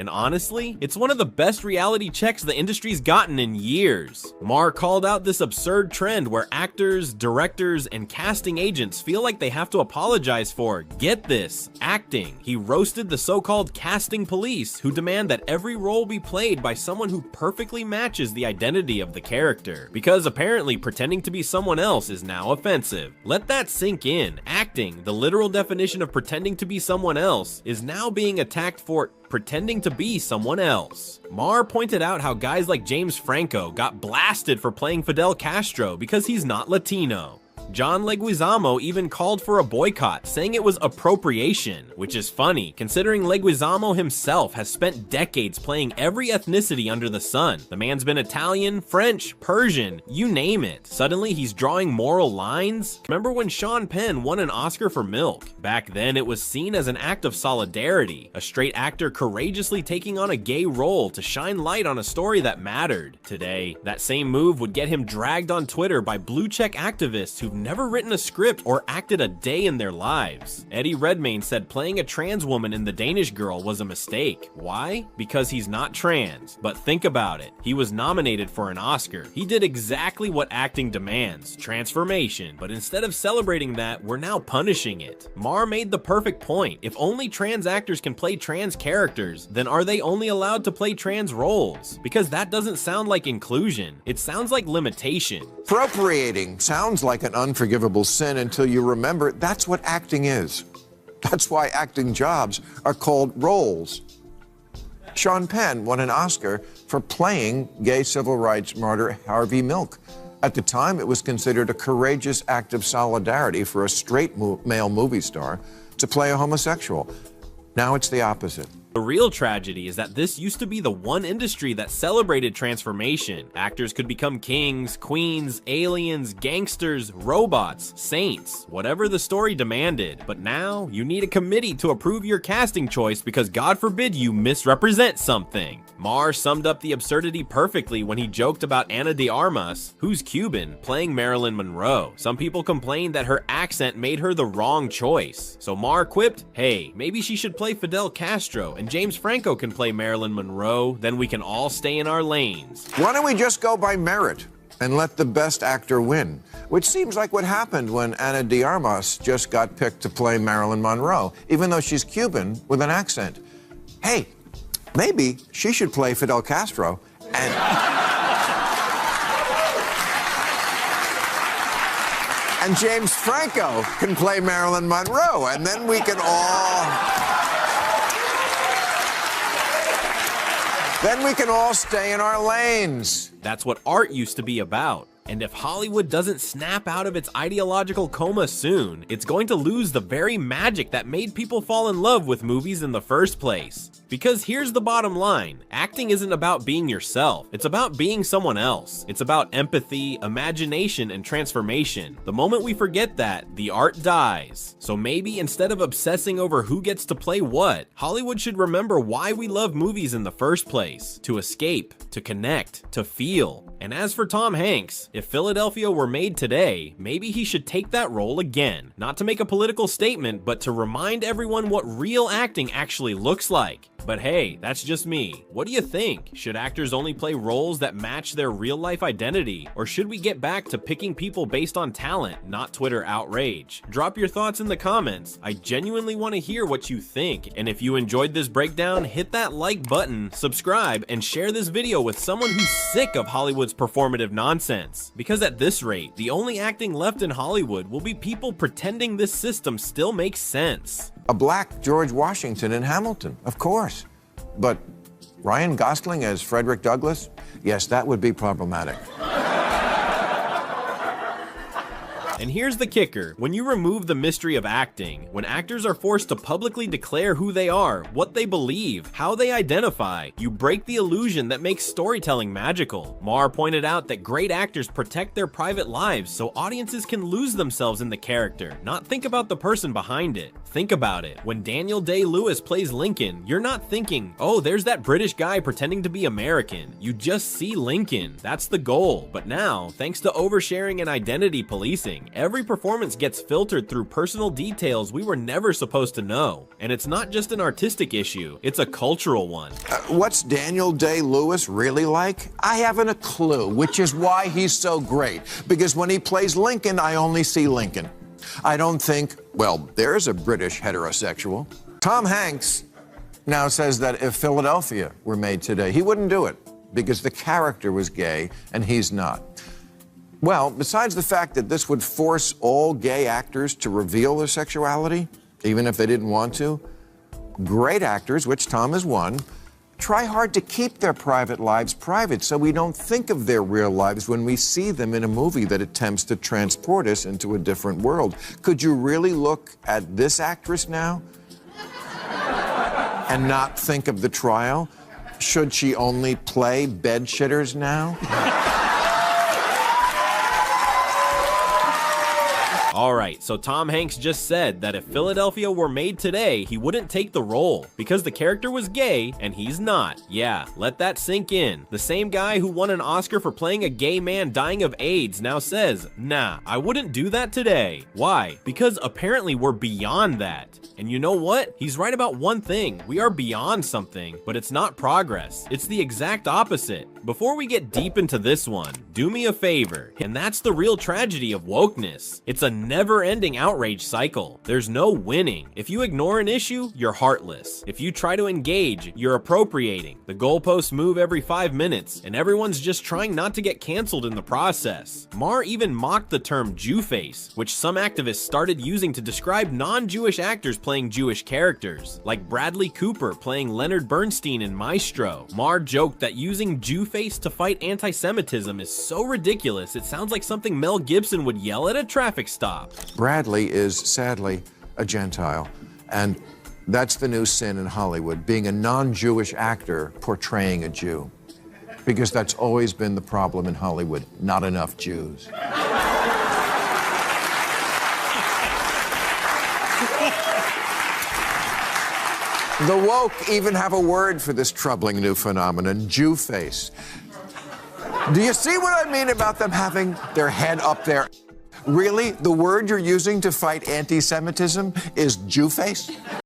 And honestly, it's one of the best reality checks the industry's gotten in years. Maher called out this absurd trend where actors, directors, and casting agents feel like they have to apologize for, get this, acting. He roasted the so-called casting police, who demand that every role be played by someone who perfectly matches the identity of the character, because apparently pretending to be someone else is now offensive. Let that sink in. Acting, the literal definition of pretending to be someone else, is now being attacked for pretending to be someone else. Maher pointed out how guys like James Franco got blasted for playing Fidel Castro because he's not Latino. John Leguizamo even called for a boycott, saying it was appropriation, which is funny, considering Leguizamo himself has spent decades playing every ethnicity under the sun. The man's been Italian, French, Persian, you name it. Suddenly he's drawing moral lines? Remember when Sean Penn won an Oscar for Milk? Back then it was seen as an act of solidarity, a straight actor courageously taking on a gay role to shine light on a story that mattered. Today, that same move would get him dragged on Twitter by blue-check activists who've never written a script or acted a day in their lives. Eddie Redmayne said playing a trans woman in The Danish Girl was a mistake. Why? Because he's not trans. But think about it. He was nominated for an Oscar. He did exactly what acting demands, transformation. But instead of celebrating that, we're now punishing it. Maher made the perfect point. If only trans actors can play trans characters, then are they only allowed to play trans roles? Because that doesn't sound like inclusion. It sounds like limitation. Appropriating sounds like an unforgivable sin until you remember that's what acting is. That's why acting jobs are called roles. Sean Penn won an Oscar for playing gay civil rights martyr Harvey Milk. At the time, it was considered a courageous act of solidarity for a straight male movie star to play a homosexual. Now it's the opposite. The real tragedy is that this used to be the one industry that celebrated transformation. Actors could become kings, queens, aliens, gangsters, robots, saints, whatever the story demanded. But now, you need a committee to approve your casting choice because God forbid you misrepresent something. Maher summed up the absurdity perfectly when he joked about Ana de Armas, who's Cuban, playing Marilyn Monroe. Some people complained that her accent made her the wrong choice. So Maher quipped, hey, maybe she should play Fidel Castro and James Franco can play Marilyn Monroe, then we can all stay in our lanes. Why don't we just go by merit and let the best actor win? Which seems like what happened when Ana de Armas just got picked to play Marilyn Monroe, even though she's Cuban with an accent. Hey, maybe she should play Fidel Castro and James Franco can play Marilyn Monroe, and then we can all stay in our lanes. That's what art used to be about. And if Hollywood doesn't snap out of its ideological coma soon, it's going to lose the very magic that made people fall in love with movies in the first place. Because here's the bottom line, acting isn't about being yourself, it's about being someone else. It's about empathy, imagination, and transformation. The moment we forget that, the art dies. So maybe instead of obsessing over who gets to play what, Hollywood should remember why we love movies in the first place. To escape, to connect, to feel. And as for Tom Hanks, if Philadelphia were made today, maybe he should take that role again. Not to make a political statement, but to remind everyone what real acting actually looks like. But hey, that's just me. What do you think? Should actors only play roles that match their real-life identity? Or should we get back to picking people based on talent, not Twitter outrage? Drop your thoughts in the comments. I genuinely want to hear what you think. And if you enjoyed this breakdown, hit that like button, subscribe, and share this video with someone who's sick of Hollywood's performative nonsense. Because at this rate, the only acting left in Hollywood will be people pretending this system still makes sense. A black George Washington in Hamilton, of course. But Ryan Gosling as Frederick Douglass? Yes, that would be problematic. And here's the kicker, when you remove the mystery of acting, when actors are forced to publicly declare who they are, what they believe, how they identify, you break the illusion that makes storytelling magical. Maher pointed out that great actors protect their private lives so audiences can lose themselves in the character, not think about the person behind it. Think about it, when Daniel Day-Lewis plays Lincoln, you're not thinking, oh, there's that British guy pretending to be American. You just see Lincoln, that's the goal. But now, thanks to oversharing and identity policing, Every performance gets filtered through personal details we were never supposed to know. And it's not just an artistic issue, it's a cultural one. What's Daniel Day-Lewis really like? I haven't a clue, which is why he's so great. Because when he plays Lincoln, I only see Lincoln. I don't think, well, there's a British heterosexual. Tom Hanks now says that if Philadelphia were made today, he wouldn't do it because the character was gay and he's not. Well, besides the fact that this would force all gay actors to reveal their sexuality, even if they didn't want to, great actors, which Tom is one, try hard to keep their private lives private so we don't think of their real lives when we see them in a movie that attempts to transport us into a different world. Could you really look at this actress now and not think of the trial? Should she only play bed shitters now? Alright, so Tom Hanks just said that if Philadelphia were made today, he wouldn't take the role because the character was gay and he's not. Yeah, let that sink in. The same guy who won an Oscar for playing a gay man dying of AIDS now says, nah, I wouldn't do that today. Why? Because apparently we're beyond that. And you know what? He's right about one thing. We are beyond something, but it's not progress. It's the exact opposite. Before we get deep into this one, do me a favor, and that's the real tragedy of wokeness. It's a never-ending outrage cycle. There's no winning. If you ignore an issue, you're heartless. If you try to engage, you're appropriating. The goalposts move every 5 minutes, and everyone's just trying not to get canceled in the process. Maher even mocked the term Jew-face, which some activists started using to describe non-Jewish actors playing Jewish characters, like Bradley Cooper playing Leonard Bernstein in Maestro. Maher joked that using Jew-face to fight anti-Semitism is so ridiculous it sounds like something Mel Gibson would yell at a traffic stop. Bradley is, sadly, a Gentile, and that's the new sin in Hollywood, being a non-Jewish actor portraying a Jew. Because that's always been the problem in Hollywood, not enough Jews. The woke even have a word for this troubling new phenomenon, Jew-face. Do you see what I mean about them having their head up there? Really? The word you're using to fight anti-Semitism is Jew-face?